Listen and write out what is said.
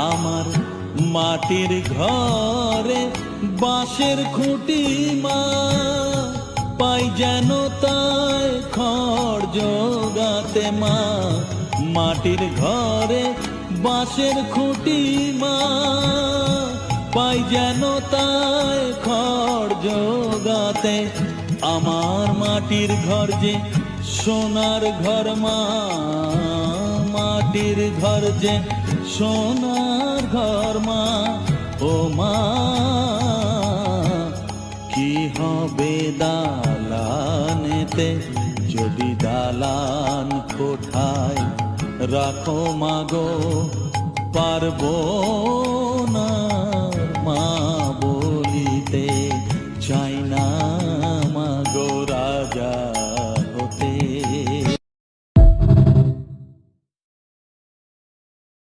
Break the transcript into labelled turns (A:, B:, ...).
A: আমার মাটির ঘরে বাঁশের খুঁটি মা, পাই যেন তাই খড় জোগাতে মা। মাটির ঘরে বাঁশের খুঁটি মা, পাই যেন তাই খড় জোগাতে। আমার মাটির ঘর যে সোনার ঘর মা, মাটির ঘর যে সোনার ঘর মা। ও মা, কি হবে দালানেতে যদি দালান কোঠায় রাখো মাগো, পারবো না